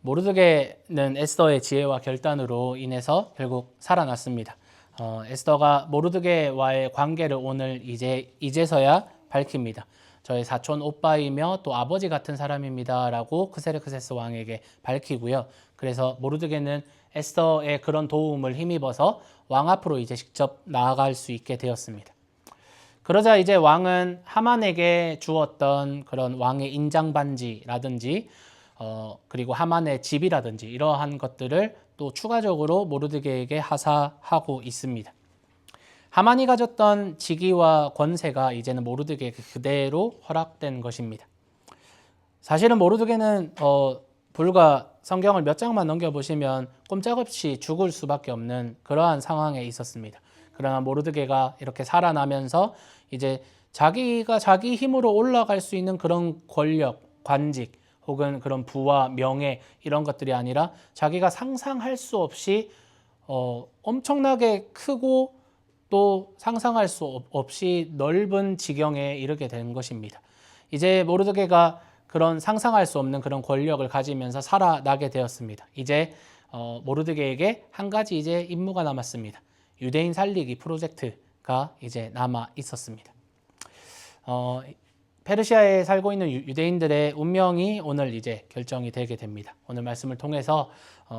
모르드게는 에스더의 지혜와 결단으로 인해서 결국 살아났습니다. 에스더가 모르드게와의 관계를 오늘 이제서야 밝힙니다. 저의 사촌 오빠이며 또 아버지 같은 사람입니다라고 크세르크세스 왕에게 밝히고요. 그래서 모르드게는 에스더의 그런 도움을 힘입어서 왕 앞으로 이제 직접 나아갈 수 있게 되었습니다. 그러자 이제 왕은 하만에게 주었던 그런 왕의 인장 반지라든지 그리고 하만의 집이라든지 이러한 것들을 또 추가적으로 모르드게에게 하사하고 있습니다. 하만이 가졌던 직위와 권세가 이제는 모르드게에게 그대로 허락된 것입니다. 사실은 모르드게는 불과 성경을 몇 장만 넘겨보시면 꼼짝없이 죽을 수밖에 없는 그러한 상황에 있었습니다. 그러나 모르드게가 이렇게 살아나면서 이제 자기가 자기 힘으로 올라갈 수 있는 그런 권력, 관직 혹은 그런 부와 명예 이런 것들이 아니라 자기가 상상할 수 없이 엄청나게 크고 또 상상할 수 없이 넓은 지경에 이르게 된 것입니다. 이제 모르드게가 그런 상상할 수 없는 그런 권력을 가지면서 살아나게 되었습니다. 이제 모르드게에게 한 가지 이제 임무가 남았습니다. 유대인 살리기 프로젝트가 이제 남아 있었습니다. 페르시아에 살고 있는 유대인들의 운명이 오늘 이제 결정이 되게 됩니다. 오늘 말씀을 통해서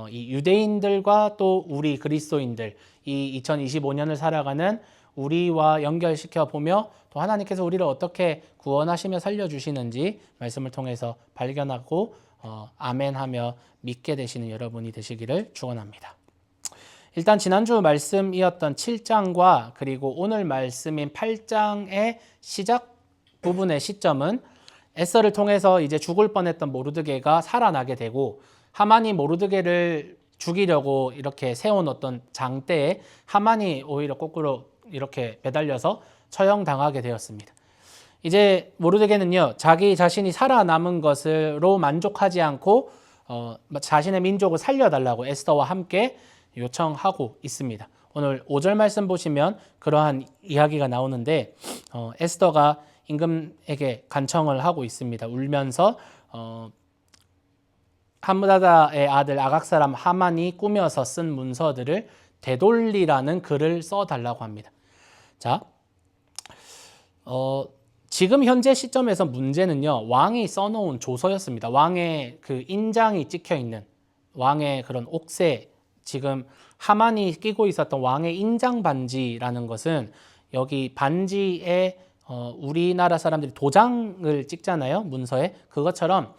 이 유대인들과 또 우리 그리스도인들, 이 2025년을 살아가는 우리와 연결시켜 보며 또 하나님께서 우리를 어떻게 구원하시며 살려주시는지 말씀을 통해서 발견하고 아멘하며 믿게 되시는 여러분이 되시기를 축원합니다. 일단 지난주 말씀이었던 7장과 그리고 오늘 말씀인 8장의 시작 부분의 시점은 에스더를 통해서 이제 죽을 뻔했던 모르드게가 살아나게 되고 하만이 모르드게를 죽이려고 이렇게 세워놓던 장대에 하만이 오히려 거꾸로 이렇게 매달려서 처형당하게 되었습니다. 이제 모르드게는요, 자기 자신이 살아남은 것으로 만족하지 않고 자신의 민족을 살려달라고 에스더와 함께 요청하고 있습니다. 오늘 5절 말씀 보시면 그러한 이야기가 나오는데 에스더가 임금에게 간청을 하고 있습니다. 울면서 함므다다의 아들 아각 사람 하만이 꾸며서 쓴 문서들을 되돌리라는 글을 써달라고 합니다. 자, 지금 현재 시점에서 문제는요, 왕이 써놓은 조서였습니다. 왕의 그 인장이 찍혀 있는 왕의 그런 옥새, 지금 하만이 끼고 있었던 왕의 인장 반지라는 것은 여기 반지에 우리나라 사람들이 도장을 찍잖아요, 문서에. 그것처럼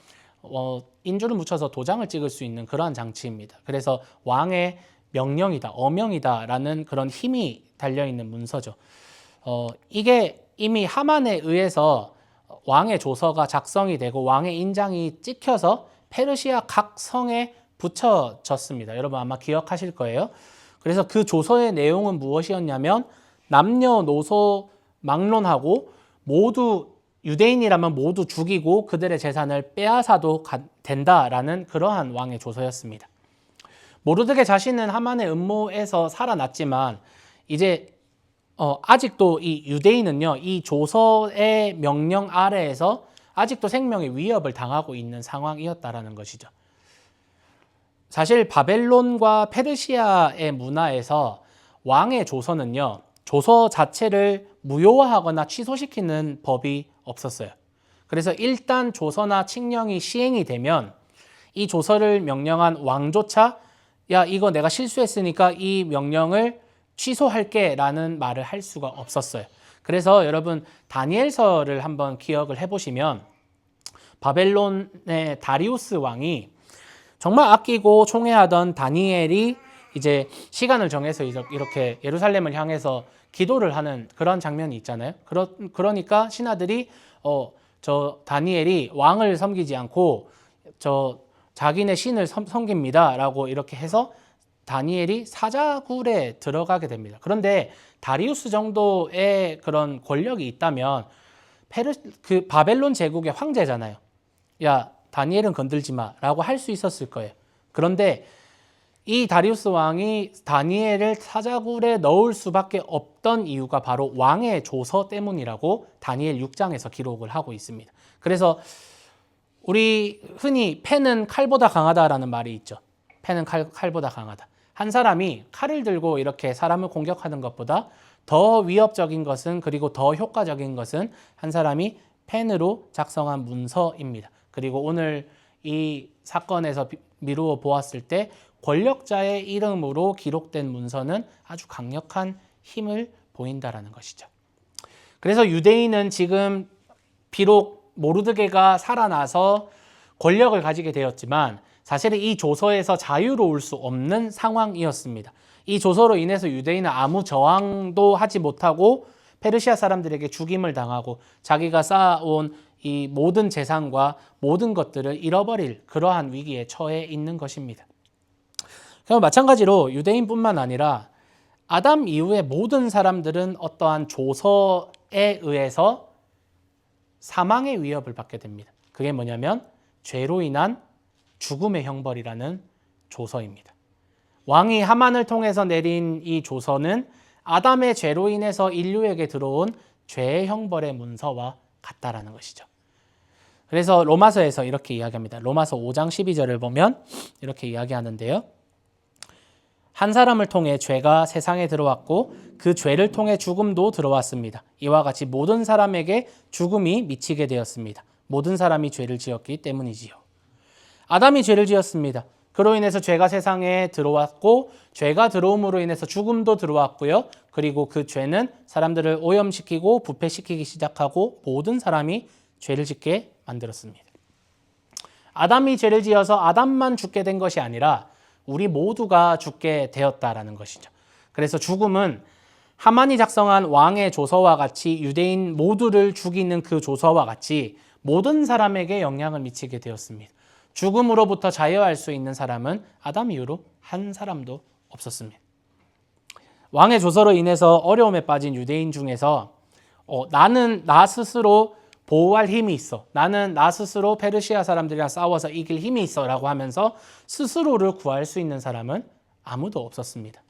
인주를 묻혀서 도장을 찍을 수 있는 그러한 장치입니다. 그래서 왕의 명령이다, 어명이다라는 그런 힘이 달려있는 문서죠. 이게 이미 하만에 의해서 왕의 조서가 작성이 되고 왕의 인장이 찍혀서 페르시아 각 성에 붙여졌습니다. 여러분 아마 기억하실 거예요. 그래서 그 조서의 내용은 무엇이었냐면 남녀노소 막론하고 모두 유대인이라면 모두 죽이고 그들의 재산을 빼앗아도 된다라는 그러한 왕의 조서였습니다. 모르드게 자신은 하만의 음모에서 살아났지만 이제 아직도 이 유대인은요, 이 조서의 명령 아래에서 아직도 생명의 위협을 당하고 있는 상황이었다라는 것이죠. 사실 바벨론과 페르시아의 문화에서 왕의 조서는요, 조서 자체를 무효화하거나 취소시키는 법이 없었어요. 그래서 일단 조서나 칙령이 시행이 되면 이 조서를 명령한 왕조차 야, 이거 내가 실수했으니까 이 명령을 취소할게 라는 말을 할 수가 없었어요. 그래서 여러분 다니엘서를 한번 기억을 해보시면 바벨론의 다리우스 왕이 정말 아끼고 총애하던 다니엘이 이제 시간을 정해서 이렇게 예루살렘을 향해서 기도를 하는 그런 장면이 있잖아요. 그러니까 신하들이 저 다니엘이 왕을 섬기지 않고 저 자기네 신을 섬깁니다 라고 이렇게 해서 다니엘이 사자굴에 들어가게 됩니다. 그런데 다리우스 정도의 그런 권력이 있다면 그 바벨론 제국의 황제잖아요. 야, 다니엘은 건들지 마 라고 할 수 있었을 거예요. 그런데 이 다리우스 왕이 다니엘을 사자굴에 넣을 수밖에 없던 이유가 바로 왕의 조서 때문이라고 다니엘 6장에서 기록을 하고 있습니다. 그래서 우리 흔히 패는 칼보다 강하다라는 말이 있죠. 패는 칼보다 강하다. 한 사람이 칼을 들고 이렇게 사람을 공격하는 것보다 더 위협적인 것은, 그리고 더 효과적인 것은 한 사람이 펜으로 작성한 문서입니다. 그리고 오늘 이 사건에서 미루어 보았을 때 권력자의 이름으로 기록된 문서는 아주 강력한 힘을 보인다라는 것이죠. 그래서 유대인은 지금 비록 모르드게가 살아나서 권력을 가지게 되었지만 사실은 이 조서에서 자유로울 수 없는 상황이었습니다. 이 조서로 인해서 유대인은 아무 저항도 하지 못하고 페르시아 사람들에게 죽임을 당하고 자기가 쌓아온 이 모든 재산과 모든 것들을 잃어버릴 그러한 위기에 처해 있는 것입니다. 그럼 마찬가지로 유대인뿐만 아니라 아담 이후의 모든 사람들은 어떠한 조서에 의해서 사망의 위협을 받게 됩니다. 그게 뭐냐면 죄로 인한 죽음의 형벌이라는 조서입니다. 왕이 하만을 통해서 내린 이 조서는 아담의 죄로 인해서 인류에게 들어온 죄의 형벌의 문서와 같다라는 것이죠. 그래서 로마서에서 이렇게 이야기합니다. 로마서 5장 12절을 보면 이렇게 이야기하는데요. 한 사람을 통해 죄가 세상에 들어왔고 그 죄를 통해 죽음도 들어왔습니다. 이와 같이 모든 사람에게 죽음이 미치게 되었습니다. 모든 사람이 죄를 지었기 때문이지요. 아담이 죄를 지었습니다. 그로 인해서 죄가 세상에 들어왔고 죄가 들어옴으로 인해서 죽음도 들어왔고요. 그리고 그 죄는 사람들을 오염시키고 부패시키기 시작하고 모든 사람이 죄를 짓게 만들었습니다. 아담이 죄를 지어서 아담만 죽게 된 것이 아니라 우리 모두가 죽게 되었다라는 것이죠. 그래서 죽음은 하만이 작성한 왕의 조서와 같이 유대인 모두를 죽이는 그 조서와 같이 모든 사람에게 영향을 미치게 되었습니다. 죽음으로부터 자유할 수 있는 사람은 아담 이후로 한 사람도 없었습니다. 왕의 조서로 인해서 어려움에 빠진 유대인 중에서 나는 나 스스로 보호할 힘이 있어, 나는 나 스스로 페르시아 사람들이랑 싸워서 이길 힘이 있어 라고 하면서 스스로를 구할 수 있는 사람은 아무도 없었습니다.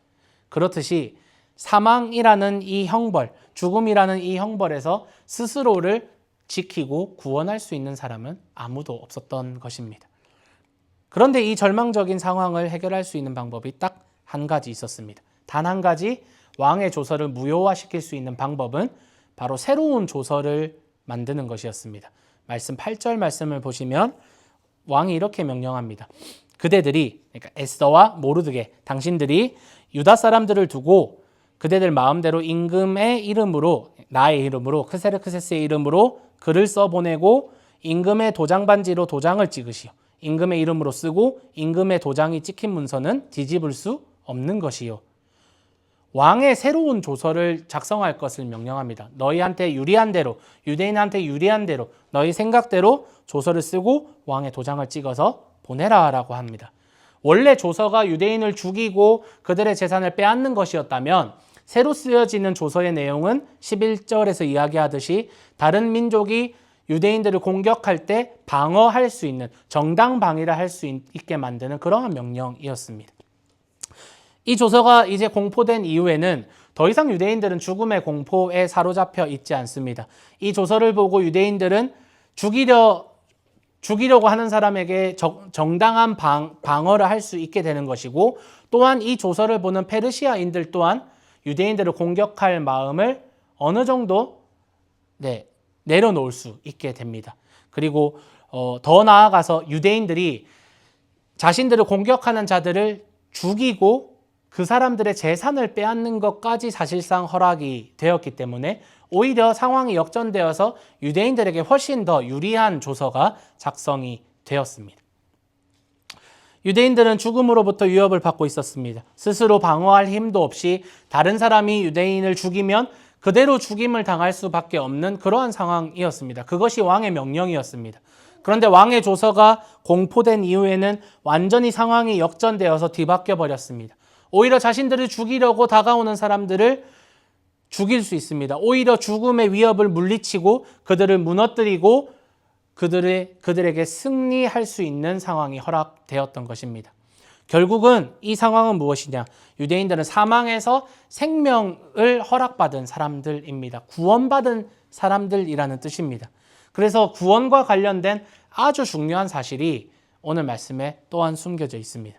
그렇듯이 사망이라는 이 형벌, 죽음이라는 이 형벌에서 스스로를 지키고 구원할 수 있는 사람은 아무도 없었던 것입니다. 그런데 이 절망적인 상황을 해결할 수 있는 방법이 딱 한 가지 있었습니다. 단 한 가지, 왕의 조서를 무효화시킬 수 있는 방법은 바로 새로운 조서를 만드는 것이었습니다. 말씀 8절 말씀을 보시면 왕이 이렇게 명령합니다. 그대들이, 그러니까 에스더와 모르드게, 당신들이 유다 사람들을 두고 그대들 마음대로 임금의 이름으로, 나의 이름으로, 크세르크세스의 이름으로 글을 써보내고 임금의 도장반지로 도장을 찍으시오. 임금의 이름으로 쓰고 임금의 도장이 찍힌 문서는 뒤집을 수 없는 것이요. 왕의 새로운 조서를 작성할 것을 명령합니다. 너희한테 유리한 대로, 유대인한테 유리한 대로, 너희 생각대로 조서를 쓰고 왕의 도장을 찍어서 보내라 라고 합니다. 원래 조서가 유대인을 죽이고 그들의 재산을 빼앗는 것이었다면 새로 쓰여지는 조서의 내용은 11절에서 이야기하듯이 다른 민족이 유대인들을 공격할 때 방어할 수 있는, 정당 방위를 할 수 있게 만드는 그러한 명령이었습니다. 이 조서가 이제 공포된 이후에는 더 이상 유대인들은 죽음의 공포에 사로잡혀 있지 않습니다. 이 조서를 보고 유대인들은 죽이려고 하는 사람에게 정당한 방어를 할 수 있게 되는 것이고, 또한 이 조서를 보는 페르시아인들 또한 유대인들을 공격할 마음을 어느 정도 내려놓을 수 있게 됩니다. 그리고 더 나아가서 유대인들이 자신들을 공격하는 자들을 죽이고 그 사람들의 재산을 빼앗는 것까지 사실상 허락이 되었기 때문에 오히려 상황이 역전되어서 유대인들에게 훨씬 더 유리한 조서가 작성이 되었습니다. 유대인들은 죽음으로부터 위협을 받고 있었습니다. 스스로 방어할 힘도 없이 다른 사람이 유대인을 죽이면 그대로 죽임을 당할 수밖에 없는 그러한 상황이었습니다. 그것이 왕의 명령이었습니다. 그런데 왕의 조서가 공포된 이후에는 완전히 상황이 역전되어서 뒤바뀌어 버렸습니다. 오히려 자신들을 죽이려고 다가오는 사람들을 죽일 수 있습니다. 오히려 죽음의 위협을 물리치고 그들을 무너뜨리고 그들에게 승리할 수 있는 상황이 허락되었던 것입니다. 결국은 이 상황은 무엇이냐? 유대인들은 사망에서 생명을 허락받은 사람들입니다. 구원받은 사람들이라는 뜻입니다. 그래서 구원과 관련된 아주 중요한 사실이 오늘 말씀에 또한 숨겨져 있습니다.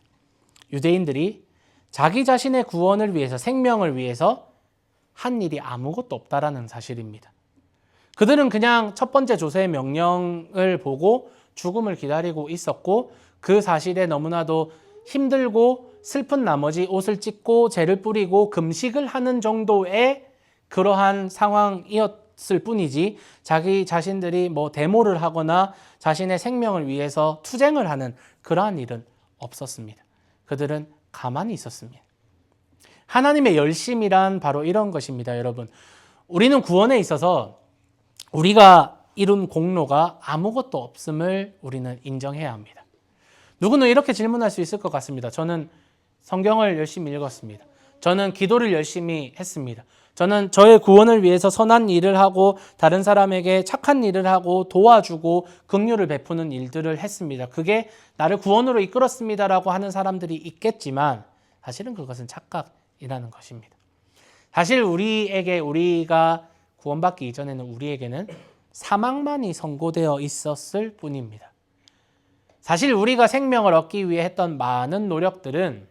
유대인들이 자기 자신의 구원을 위해서, 생명을 위해서 한 일이 아무것도 없다라는 사실입니다. 그들은 그냥 첫 번째 조세의 명령을 보고 죽음을 기다리고 있었고, 그 사실에 너무나도 힘들고 슬픈 나머지 옷을 찢고 재를 뿌리고 금식을 하는 정도의 그러한 상황이었을 뿐이지, 자기 자신들이 뭐 데모를 하거나 자신의 생명을 위해서 투쟁을 하는 그러한 일은 없었습니다. 그들은 가만히 있었습니다. 하나님의 열심이란 바로 이런 것입니다, 여러분. 우리는 구원에 있어서 우리가 이룬 공로가 아무것도 없음을 우리는 인정해야 합니다. 누구는 이렇게 질문할 수 있을 것 같습니다. 저는 성경을 열심히 읽었습니다. 저는 기도를 열심히 했습니다. 저는 저의 구원을 위해서 선한 일을 하고 다른 사람에게 착한 일을 하고 도와주고 긍휼을 베푸는 일들을 했습니다. 그게 나를 구원으로 이끌었습니다라고 하는 사람들이 있겠지만 사실은 그것은 착각이라는 것입니다. 사실 우리가 구원받기 이전에는 우리에게는 사망만이 선고되어 있었을 뿐입니다. 사실 우리가 생명을 얻기 위해 했던 많은 노력들은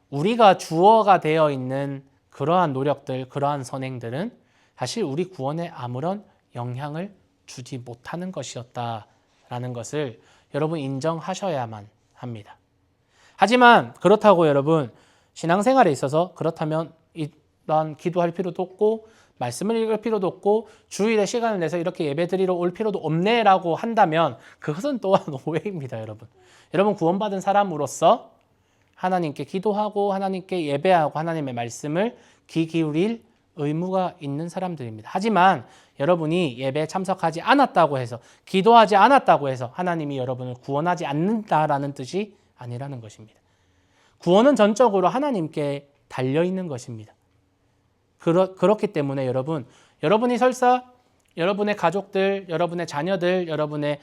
우리가 주어가 되어 있는 그러한 노력들, 그러한 선행들은 사실 우리 구원에 아무런 영향을 주지 못하는 것이었다라는 것을 여러분 인정하셔야만 합니다. 하지만 그렇다고 여러분 신앙생활에 있어서 그렇다면 난 기도할 필요도 없고 말씀을 읽을 필요도 없고 주일에 시간을 내서 이렇게 예배드리러 올 필요도 없네라고 한다면 그것은 또한 오해입니다, 여러분. 여러분 구원받은 사람으로서 하나님께 기도하고 하나님께 예배하고 하나님의 말씀을 귀 기울일 의무가 있는 사람들입니다. 하지만 여러분이 예배에 참석하지 않았다고 해서, 기도하지 않았다고 해서 하나님이 여러분을 구원하지 않는다라는 뜻이 아니라는 것입니다. 구원은 전적으로 하나님께 달려있는 것입니다. 그렇기 때문에 여러분이 설사 여러분의 가족들, 여러분의 자녀들, 여러분의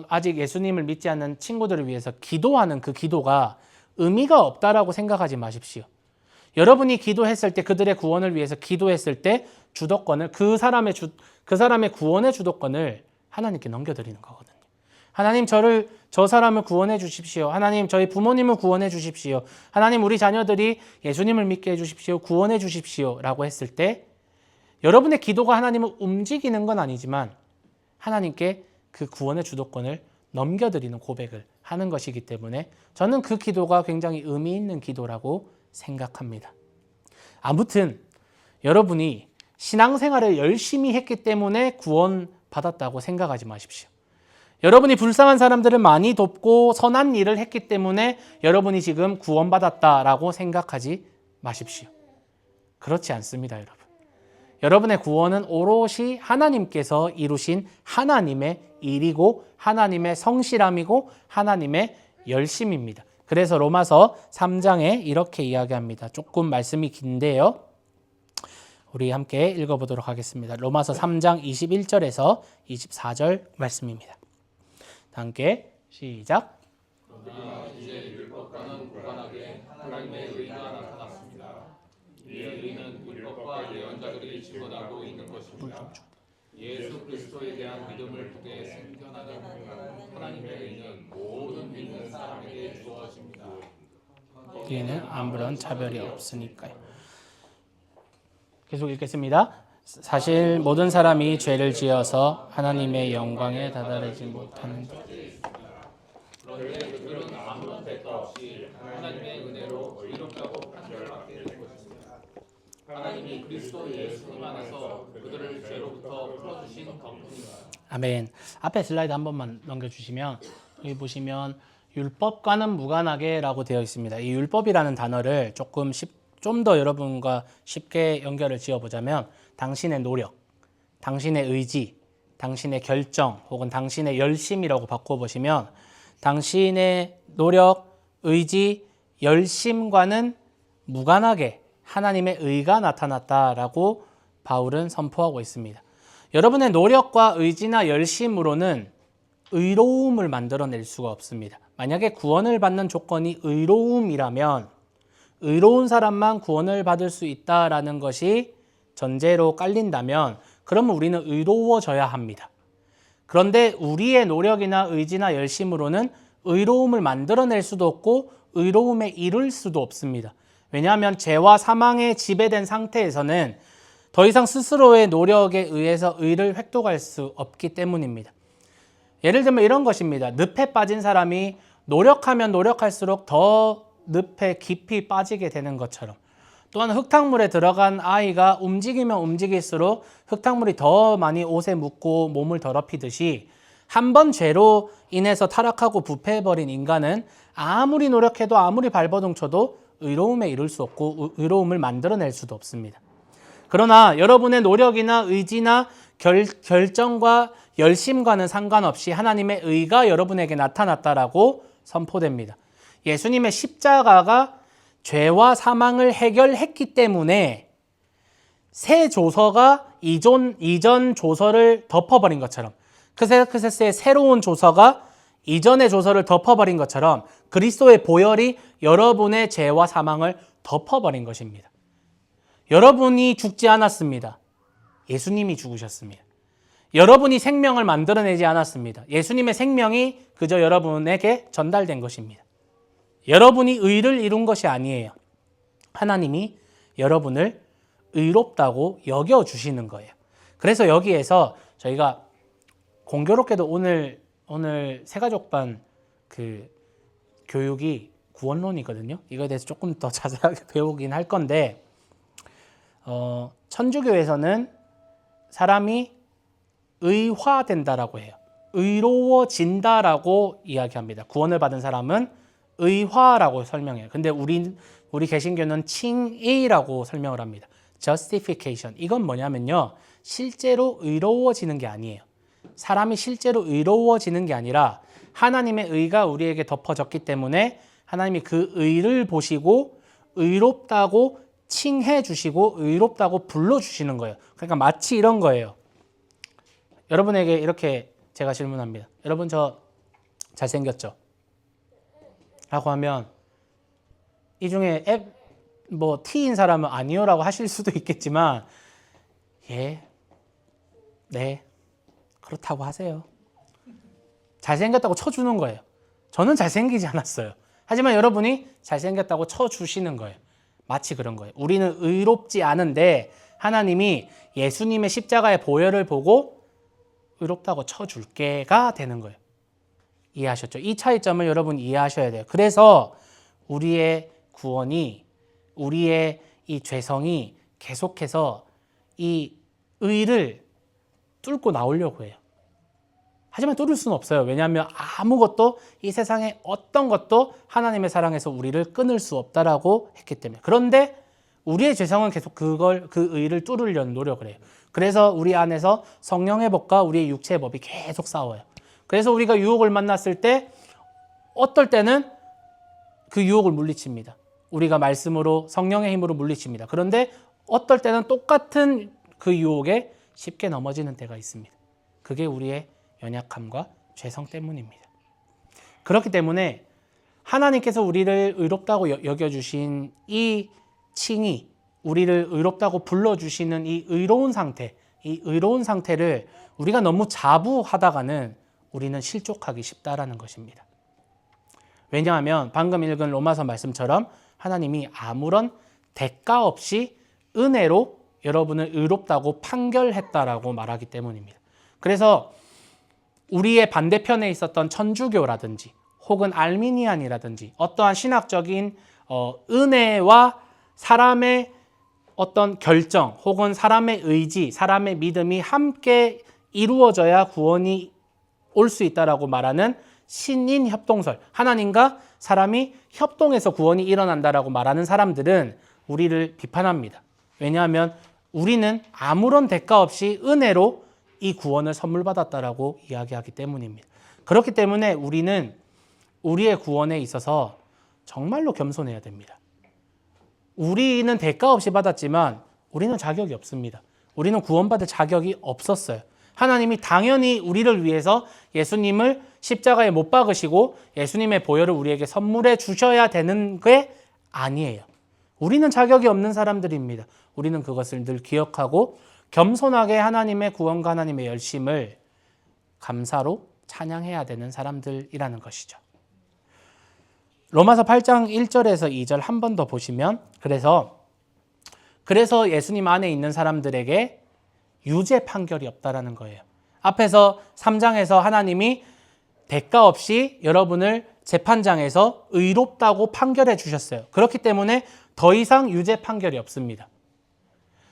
아직 예수님을 믿지 않는 친구들을 위해서 기도하는 그 기도가 의미가 없다라고 생각하지 마십시오. 여러분이 기도했을 때, 그들의 구원을 위해서 기도했을 때 주도권을 그 사람의 구원의 주도권을 하나님께 넘겨드리는 거거든요. 하나님 저 사람을 구원해 주십시오. 하나님 저희 부모님을 구원해 주십시오. 하나님 우리 자녀들이 예수님을 믿게 해 주십시오. 구원해 주십시오. 라고 했을 때 여러분의 기도가 하나님을 움직이는 건 아니지만 하나님께 그 구원의 주도권을 넘겨드리는 고백을 하는 것이기 때문에 저는 그 기도가 굉장히 의미 있는 기도라고 생각합니다. 아무튼 여러분이 신앙생활을 열심히 했기 때문에 구원받았다고 생각하지 마십시오. 여러분이 불쌍한 사람들을 많이 돕고 선한 일을 했기 때문에 여러분이 지금 구원받았다라고 생각하지 마십시오. 그렇지 않습니다, 여러분. 여러분의 구원은 오롯이 하나님께서 이루신 하나님의 일이고 하나님의 성실함이고 하나님의 열심입니다. 그래서 로마서 3장에 이렇게 이야기합니다. 조금 말씀이 긴데요. 우리 함께 읽어보도록 하겠습니다. 로마서 3장 21절에서 24절 말씀입니다. 함께 시작. 그러나 이제 율법과는 무관하게 하나님의 의가 나타났습니다. 이의 의는 율법과 예언자들이 증언하고 있는 것입니다. 예수 그리스도에 대한 믿음을 통해 생겨나는 하나님의 의는 모든 믿는 사람에게 주어집니다. 뒤에는 아무런 차별이 없으니까요. 계속 읽겠습니다. 사실 모든 사람이 죄를 지어서 하나님의 영광에 다다르지 못하는 것. 그런데 그들은 아무런 대가 없이 하나님의 은혜로 의롭다고 판결받게 된 것입니다. 하나님이 그리스도 예수님 안에서 그들을 죄로부터 풀어주신 덕분입니다. 아멘. 앞에 슬라이드 한 번만 넘겨주시면 여기 보시면 율법과는 무관하게라고 되어 있습니다. 이 율법이라는 단어를 좀 더 여러분과 쉽게 연결을 지어보자면 당신의 노력, 당신의 의지, 당신의 결정 혹은 당신의 열심이라고 바꿔보시면 당신의 노력, 의지, 열심과는 무관하게 하나님의 의가 나타났다라고 바울은 선포하고 있습니다. 여러분의 노력과 의지나 열심으로는 의로움을 만들어낼 수가 없습니다. 만약에 구원을 받는 조건이 의로움이라면 의로운 사람만 구원을 받을 수 있다라는 것이 전제로 깔린다면 그러면 우리는 의로워져야 합니다. 그런데 우리의 노력이나 의지나 열심으로는 의로움을 만들어낼 수도 없고 의로움에 이를 수도 없습니다. 왜냐하면 죄와 사망에 지배된 상태에서는 더 이상 스스로의 노력에 의해서 의를 획득할 수 없기 때문입니다. 예를 들면 이런 것입니다. 늪에 빠진 사람이 노력하면 노력할수록 더 늪에 깊이 빠지게 되는 것처럼, 또한 흙탕물에 들어간 아이가 움직이면 움직일수록 흙탕물이 더 많이 옷에 묻고 몸을 더럽히듯이 한 번 죄로 인해서 타락하고 부패해버린 인간은 아무리 노력해도 아무리 발버둥 쳐도 의로움에 이를 수 없고 의로움을 만들어낼 수도 없습니다. 그러나 여러분의 노력이나 의지나 결정과 열심과는 상관없이 하나님의 의가 여러분에게 나타났다라고 선포됩니다. 예수님의 십자가가 죄와 사망을 해결했기 때문에 새 조서가 이전 조서를 덮어버린 것처럼, 크세스의 새로운 조서가 이전의 조서를 덮어버린 것처럼 그리스도의 보혈이 여러분의 죄와 사망을 덮어버린 것입니다. 여러분이 죽지 않았습니다. 예수님이 죽으셨습니다. 여러분이 생명을 만들어내지 않았습니다. 예수님의 생명이 그저 여러분에게 전달된 것입니다. 여러분이 의를 이룬 것이 아니에요. 하나님이 여러분을 의롭다고 여겨주시는 거예요. 그래서 여기에서 저희가 공교롭게도 오늘 새가족반 그 교육이 구원론이거든요. 이거에 대해서 조금 더 자세하게 배우긴 할 건데, 천주교에서는 사람이 의화된다라고 해요. 의로워진다라고 이야기합니다. 구원을 받은 사람은 의화라고 설명해요. 근데 우리 개신교는 칭의라고 설명을 합니다. justification. 이건 뭐냐면요, 실제로 의로워지는 게 아니에요. 사람이 실제로 의로워지는 게 아니라 하나님의 의가 우리에게 덮어졌기 때문에 하나님이 그 의를 보시고 의롭다고 칭해 주시고 의롭다고 불러주시는 거예요. 그러니까 마치 이런 거예요. 여러분에게 이렇게 제가 질문합니다. 여러분 저 잘생겼죠? 라고 하면 이 중에 T인 사람은 아니요라고 하실 수도 있겠지만, 네, 그렇다고 하세요. 잘생겼다고 쳐주는 거예요. 저는 잘생기지 않았어요. 하지만 여러분이 잘생겼다고 쳐주시는 거예요. 마치 그런 거예요. 우리는 의롭지 않은데 하나님이 예수님의 십자가의 보혈을 보고 의롭다고 쳐줄게가 되는 거예요. 이해하셨죠? 이 차이점을 여러분 이해하셔야 돼요. 그래서 우리의 구원이, 우리의 이 죄성이 계속해서 이 의를 뚫고 나오려고 해요. 하지만 뚫을 수는 없어요. 왜냐하면 아무것도, 이 세상에 어떤 것도 하나님의 사랑에서 우리를 끊을 수 없다라고 했기 때문에. 그런데 우리의 죄성은 계속 그 의를 뚫으려는 노력을 해요. 그래서 우리 안에서 성령의 법과 우리의 육체의 법이 계속 싸워요. 그래서 우리가 유혹을 만났을 때 어떨 때는 그 유혹을 물리칩니다. 우리가 말씀으로, 성령의 힘으로 물리칩니다. 그런데 어떨 때는 똑같은 그 유혹에 쉽게 넘어지는 때가 있습니다. 그게 우리의 연약함과 죄성 때문입니다. 그렇기 때문에 하나님께서 우리를 의롭다고 여겨주신 이 칭의, 우리를 의롭다고 불러주시는 이 의로운 상태를 우리가 너무 자부하다가는 우리는 실족하기 쉽다라는 것입니다. 왜냐하면 방금 읽은 로마서 말씀처럼 하나님이 아무런 대가 없이 은혜로 여러분을 의롭다고 판결했다라고 말하기 때문입니다. 그래서 우리의 반대편에 있었던 천주교라든지 혹은 알미니안이라든지 어떠한 신학적인 은혜와 사람의 어떤 결정 혹은 사람의 의지, 사람의 믿음이 함께 이루어져야 구원이 올 수 있다라고 말하는 신인 협동설, 하나님과 사람이 협동해서 구원이 일어난다라고 말하는 사람들은 우리를 비판합니다. 왜냐하면 우리는 아무런 대가 없이 은혜로 이 구원을 선물 받았다라고 이야기하기 때문입니다. 그렇기 때문에 우리는 우리의 구원에 있어서 정말로 겸손해야 됩니다. 우리는 대가 없이 받았지만 우리는 자격이 없습니다. 우리는 구원받을 자격이 없었어요. 하나님이 당연히 우리를 위해서 예수님을 십자가에 못 박으시고 예수님의 보혈을 우리에게 선물해 주셔야 되는 게 아니에요. 우리는 자격이 없는 사람들입니다. 우리는 그것을 늘 기억하고 겸손하게 하나님의 구원과 하나님의 열심을 감사로 찬양해야 되는 사람들이라는 것이죠. 로마서 8장 1절에서 2절 한 번 더 보시면 그래서 예수님 안에 있는 사람들에게 유죄 판결이 없다라는 거예요. 앞에서 3장에서 하나님이 대가 없이 여러분을 재판장에서 의롭다고 판결해 주셨어요. 그렇기 때문에 더 이상 유죄 판결이 없습니다.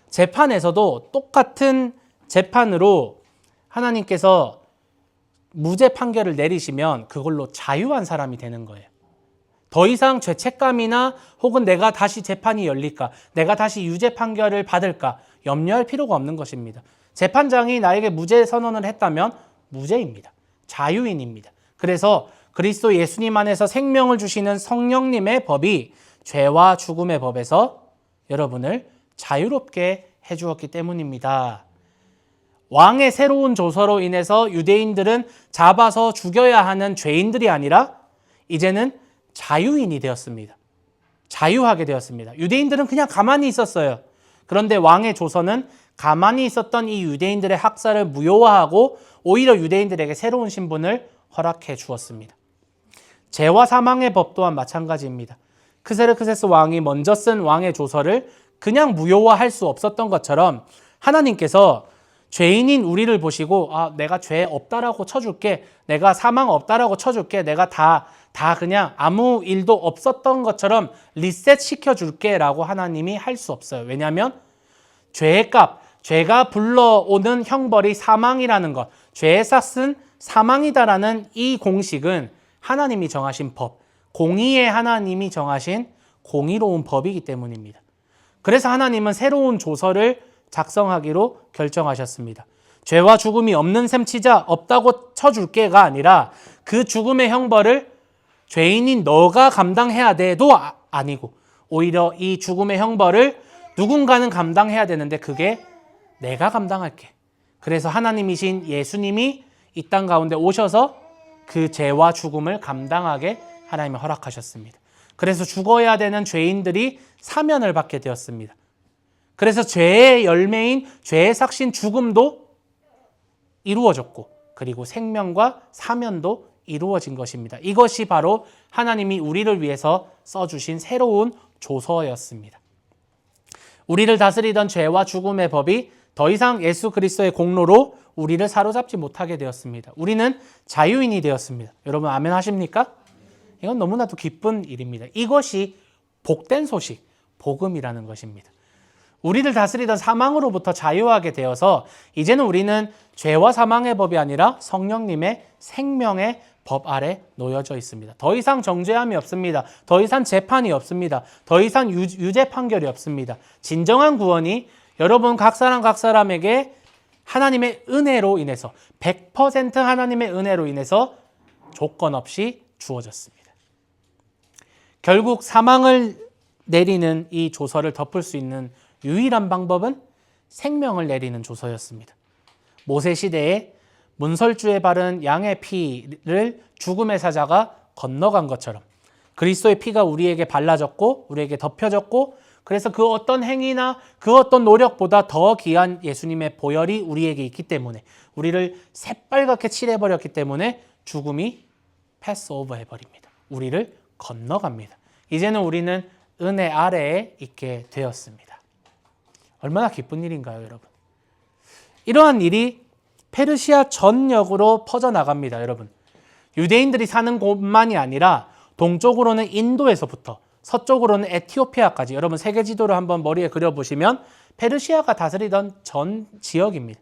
재판에서도 똑같은 재판으로 하나님께서 무죄 판결을 내리시면 그걸로 자유한 사람이 되는 거예요. 더 이상 죄책감이나 혹은 내가 다시 재판이 열릴까, 내가 다시 유죄 판결을 받을까 염려할 필요가 없는 것입니다. 재판장이 나에게 무죄 선언을 했다면 무죄입니다. 자유인입니다. 그래서 그리스도 예수님 안에서 생명을 주시는 성령님의 법이 죄와 죽음의 법에서 여러분을 자유롭게 해주었기 때문입니다. 왕의 새로운 조서로 인해서 유대인들은 잡아서 죽여야 하는 죄인들이 아니라 이제는 자유인이 되었습니다. 자유하게 되었습니다. 유대인들은 그냥 가만히 있었어요. 그런데 왕의 조서는 가만히 있었던 이 유대인들의 학살을 무효화하고 오히려 유대인들에게 새로운 신분을 허락해 주었습니다. 죄와 사망의 법 또한 마찬가지입니다. 크세르크세스 왕이 먼저 쓴 왕의 조서를 그냥 무효화할 수 없었던 것처럼 하나님께서 죄인인 우리를 보시고 내가 죄 없다라고 쳐줄게, 내가 사망 없다라고 쳐줄게, 내가 다 그냥 아무 일도 없었던 것처럼 리셋 시켜줄게 라고 하나님이 할 수 없어요. 왜냐하면 죄의 값, 죄가 불러오는 형벌이 사망이라는 것, 죄의 삭은 사망이다라는 이 공식은 하나님이 정하신 법, 공의의 하나님이 정하신 공의로운 법이기 때문입니다. 그래서 하나님은 새로운 조서를 작성하기로 결정하셨습니다. 죄와 죽음이 없는 셈 치자, 없다고 쳐줄게가 아니라 그 죽음의 형벌을 죄인인 너가 감당해야 돼도 아니고 오히려 이 죽음의 형벌을 누군가는 감당해야 되는데 그게 내가 감당할게. 그래서 하나님이신 예수님이 이 땅 가운데 오셔서 그 죄와 죽음을 감당하게 하나님이 허락하셨습니다. 그래서 죽어야 되는 죄인들이 사면을 받게 되었습니다. 그래서 죄의 열매인 죄의 삭신 죽음도 이루어졌고 그리고 생명과 사면도 이루어진 것입니다. 이것이 바로 하나님이 우리를 위해서 써주신 새로운 조서였습니다. 우리를 다스리던 죄와 죽음의 법이 더 이상 예수 그리스도의 공로로 우리를 사로잡지 못하게 되었습니다. 우리는 자유인이 되었습니다. 여러분 아멘 하십니까? 이건 너무나도 기쁜 일입니다. 이것이 복된 소식, 복음이라는 것입니다. 우리를 다스리던 사망으로부터 자유하게 되어서 이제는 우리는 죄와 사망의 법이 아니라 성령님의 생명의 법 아래 놓여져 있습니다. 더 이상 정죄함이 없습니다. 더 이상 재판이 없습니다. 더 이상 유죄 판결이 없습니다. 진정한 구원이 여러분 각 사람에게 하나님의 은혜로 인해서 100% 하나님의 은혜로 인해서 조건 없이 주어졌습니다. 결국 사망을 내리는 이 조서를 덮을 수 있는 유일한 방법은 생명을 내리는 조서였습니다. 모세 시대에 문설주에 바른 양의 피를 죽음의 사자가 건너간 것처럼 그리스도의 피가 우리에게 발라졌고 우리에게 덮여졌고 그래서 그 어떤 행위나 그 어떤 노력보다 더 귀한 예수님의 보혈이 우리에게 있기 때문에 우리를 새빨갛게 칠해버렸기 때문에 죽음이 패스오버 해버립니다. 우리를 건너갑니다. 이제는 우리는 은혜 아래에 있게 되었습니다. 얼마나 기쁜 일인가요, 여러분? 이러한 일이 페르시아 전역으로 퍼져나갑니다, 여러분. 유대인들이 사는 곳만이 아니라 동쪽으로는 인도에서부터 서쪽으로는 에티오피아까지 여러분 세계 지도를 한번 머리에 그려보시면 페르시아가 다스리던 전 지역입니다.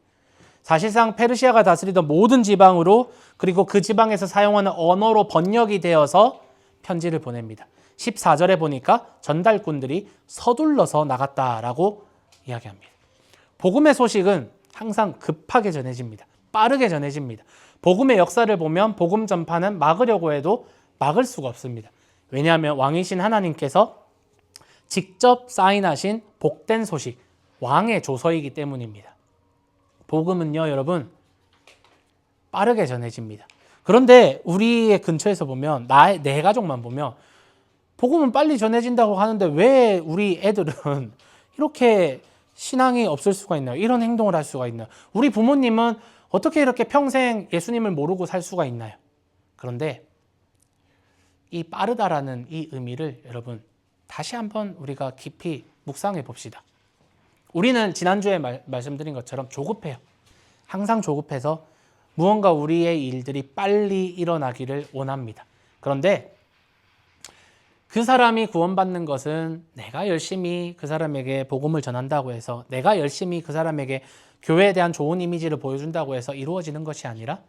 사실상 페르시아가 다스리던 모든 지방으로 그리고 그 지방에서 사용하는 언어로 번역이 되어서 편지를 보냅니다. 14절에 보니까 전달꾼들이 서둘러서 나갔다라고 이야기합니다. 복음의 소식은 항상 급하게 전해집니다. 빠르게 전해집니다. 복음의 역사를 보면 복음 전파는 막으려고 해도 막을 수가 없습니다. 왜냐하면 왕이신 하나님께서 직접 사인하신 복된 소식, 왕의 조서이기 때문입니다. 복음은요, 여러분, 빠르게 전해집니다. 그런데 우리의 근처에서 보면, 내 가족만 보면, 복음은 빨리 전해진다고 하는데 왜 우리 애들은 이렇게 신앙이 없을 수가 있나요? 이런 행동을 할 수가 있나요? 우리 부모님은 어떻게 이렇게 평생 예수님을 모르고 살 수가 있나요? 그런데 이 빠르다라는 이 의미를 여러분 다시 한번 우리가 깊이 묵상해 봅시다. 우리는 지난주에 말씀드린 것처럼 조급해요. 항상 조급해서 무언가 우리의 일들이 빨리 일어나기를 원합니다. 그런데 그 사람이 구원받는 것은 내가 열심히 그 사람에게 복음을 전한다고 해서, 내가 열심히 그 사람에게 교회에 대한 좋은 이미지를 보여준다고 해서 이루어지는 것이 아니라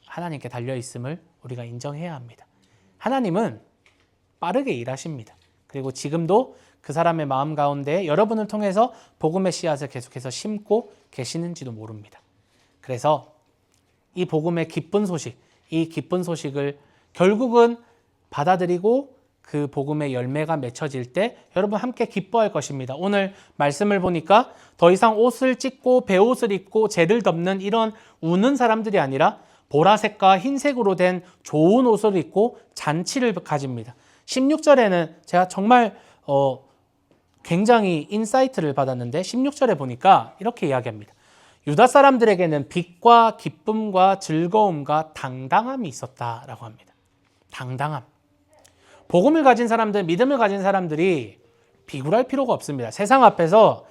하나님께 달려있음을 우리가 인정해야 합니다. 하나님은 빠르게 일하십니다. 그리고 지금도 그 사람의 마음 가운데 여러분을 통해서 복음의 씨앗을 계속해서 심고 계시는지도 모릅니다. 그래서 이 복음의 기쁜 소식, 이 기쁜 소식을 결국은 받아들이고 그 복음의 열매가 맺혀질 때 여러분 함께 기뻐할 것입니다. 오늘 말씀을 보니까 더 이상 옷을 찢고 베옷을 입고 재를 덮는 이런 우는 사람들이 아니라 보라색과 흰색으로 된 좋은 옷을 입고 잔치를 가집니다. 16절에는 제가 정말 굉장히 인사이트를 받았는데 16절에 보니까 이렇게 이야기합니다. 유다 사람들에게는 빛과 기쁨과 즐거움과 당당함이 있었다라고 합니다. 당당함. 복음을 가진 사람들, 믿음을 가진 사람들이 비굴할 필요가 없습니다. 세상 앞에서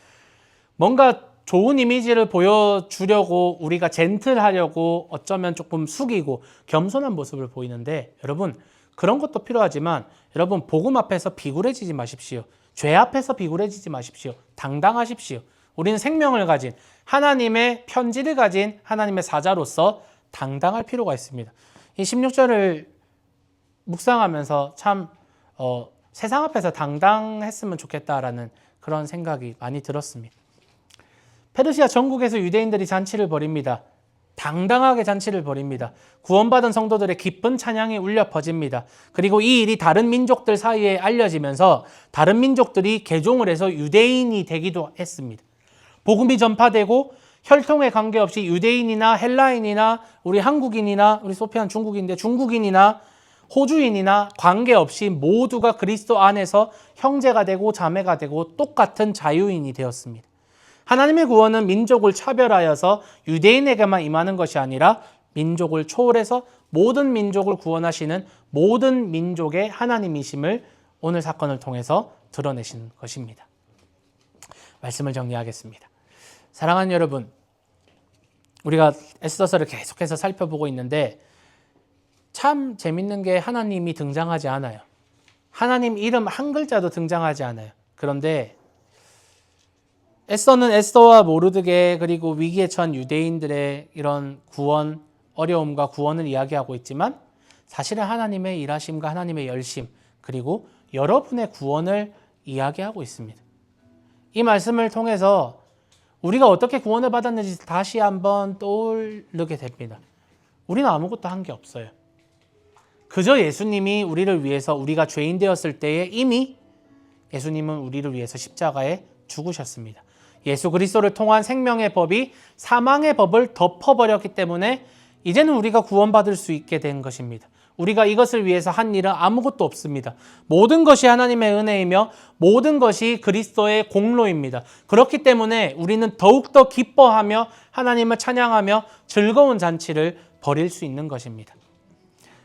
뭔가 좋은 이미지를 보여주려고 우리가 젠틀하려고 어쩌면 조금 숙이고 겸손한 모습을 보이는데, 여러분 그런 것도 필요하지만 여러분 복음 앞에서 비굴해지지 마십시오. 죄 앞에서 비굴해지지 마십시오. 당당하십시오. 우리는 생명을 가진 하나님의 편지를 가진 하나님의 사자로서 당당할 필요가 있습니다. 이 16절을 묵상하면서 참 세상 앞에서 당당했으면 좋겠다라는 그런 생각이 많이 들었습니다. 페르시아 전국에서 유대인들이 잔치를 벌입니다. 당당하게 잔치를 벌입니다. 구원받은 성도들의 기쁜 찬양이 울려 퍼집니다. 그리고 이 일이 다른 민족들 사이에 알려지면서 다른 민족들이 개종을 해서 유대인이 되기도 했습니다. 복음이 전파되고 혈통에 관계없이 유대인이나 헬라인이나 우리 한국인이나, 우리 소피아는 중국인인데 중국인이나 호주인이나 관계없이 모두가 그리스도 안에서 형제가 되고 자매가 되고 똑같은 자유인이 되었습니다. 하나님의 구원은 민족을 차별하여서 유대인에게만 임하는 것이 아니라 민족을 초월해서 모든 민족을 구원하시는 모든 민족의 하나님이심을 오늘 사건을 통해서 드러내신 것입니다. 말씀을 정리하겠습니다. 사랑하는 여러분, 우리가 에스더서를 계속해서 살펴보고 있는데 참 재밌는 게 하나님이 등장하지 않아요. 하나님 이름 한 글자도 등장하지 않아요. 그런데 에스더는 에스더와 모르드게 그리고 위기에 처한 유대인들의 이런 구원, 어려움과 구원을 이야기하고 있지만 사실은 하나님의 일하심과 하나님의 열심 그리고 여러분의 구원을 이야기하고 있습니다. 이 말씀을 통해서 우리가 어떻게 구원을 받았는지 다시 한번 떠오르게 됩니다. 우리는 아무것도 한 게 없어요. 그저 예수님이 우리를 위해서, 우리가 죄인 되었을 때에 이미 예수님은 우리를 위해서 십자가에 죽으셨습니다. 예수 그리스도를 통한 생명의 법이 사망의 법을 덮어버렸기 때문에 이제는 우리가 구원받을 수 있게 된 것입니다. 우리가 이것을 위해서 한 일은 아무것도 없습니다. 모든 것이 하나님의 은혜이며 모든 것이 그리스도의 공로입니다. 그렇기 때문에 우리는 더욱더 기뻐하며 하나님을 찬양하며 즐거운 잔치를 벌일 수 있는 것입니다.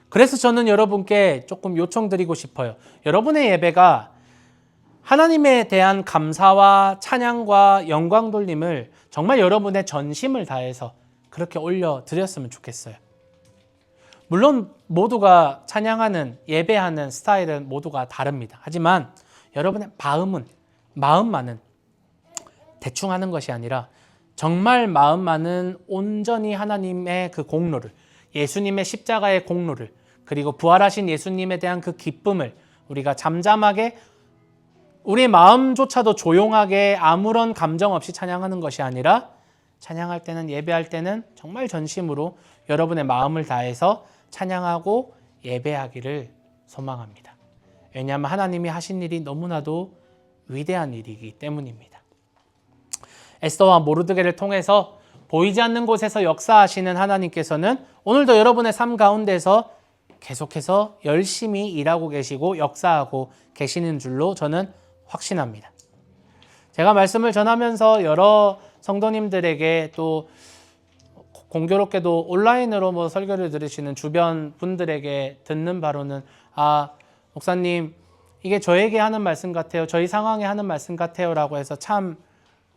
그래서 저는 여러분께 조금 요청드리고 싶어요. 여러분의 예배가 하나님에 대한 감사와 찬양과 영광 돌림을 정말 여러분의 전심을 다해서 그렇게 올려드렸으면 좋겠어요. 물론 모두가 찬양하는, 예배하는 스타일은 모두가 다릅니다. 하지만 여러분의 마음만은 대충 하는 것이 아니라 정말 마음만은 온전히 하나님의 그 공로를, 예수님의 십자가의 공로를, 그리고 부활하신 예수님에 대한 그 기쁨을 우리가 잠잠하게, 우리 마음조차도 조용하게 아무런 감정 없이 찬양하는 것이 아니라 찬양할 때는, 예배할 때는 정말 전심으로 여러분의 마음을 다해서 찬양하고 예배하기를 소망합니다. 왜냐하면 하나님이 하신 일이 너무나도 위대한 일이기 때문입니다. 에스더와 모르드게를 통해서 보이지 않는 곳에서 역사하시는 하나님께서는 오늘도 여러분의 삶 가운데서 계속해서 열심히 일하고 계시고 역사하고 계시는 줄로 저는 확신합니다. 제가 말씀을 전하면서 여러 성도님들에게 또 공교롭게도 온라인으로 뭐 설교를 들으시는 주변 분들에게 듣는 바로는 아, 목사님 이게 저에게 하는 말씀 같아요. 저희 상황에 하는 말씀 같아요라고 해서 참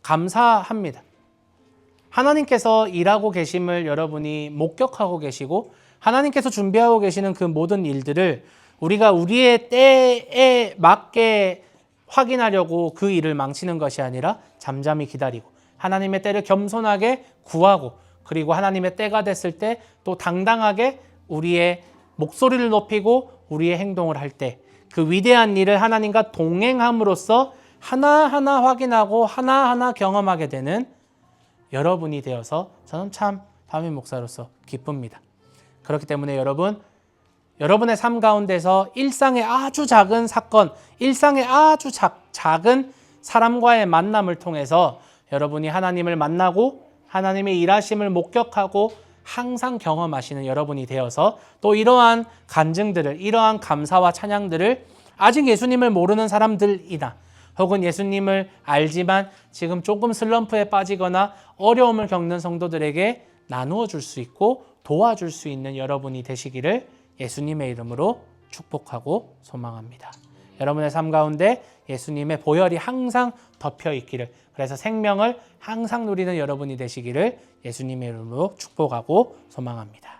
감사합니다. 하나님께서 일하고 계심을 여러분이 목격하고 계시고 하나님께서 준비하고 계시는 그 모든 일들을 우리가 우리의 때에 맞게 확인하려고 그 일을 망치는 것이 아니라 잠잠히 기다리고 하나님의 때를 겸손하게 구하고 그리고 하나님의 때가 됐을 때 또 당당하게 우리의 목소리를 높이고 우리의 행동을 할 때 그 위대한 일을 하나님과 동행함으로써 하나하나 확인하고 하나하나 경험하게 되는 여러분이 되어서 저는 참 담임 목사로서 기쁩니다. 그렇기 때문에 여러분의 삶 가운데서 일상의 아주 작은 사건, 일상의 아주 작은 사람과의 만남을 통해서 여러분이 하나님을 만나고 하나님의 일하심을 목격하고 항상 경험하시는 여러분이 되어서 또 이러한 간증들을, 이러한 감사와 찬양들을 아직 예수님을 모르는 사람들이나 혹은 예수님을 알지만 지금 조금 슬럼프에 빠지거나 어려움을 겪는 성도들에게 나누어 줄 수 있고 도와줄 수 있는 여러분이 되시기를 예수님의 이름으로 축복하고 소망합니다. 여러분의 삶 가운데 예수님의 보혈이 항상 덮여 있기를, 그래서 생명을 항상 누리는 여러분이 되시기를 예수님의 이름으로 축복하고 소망합니다.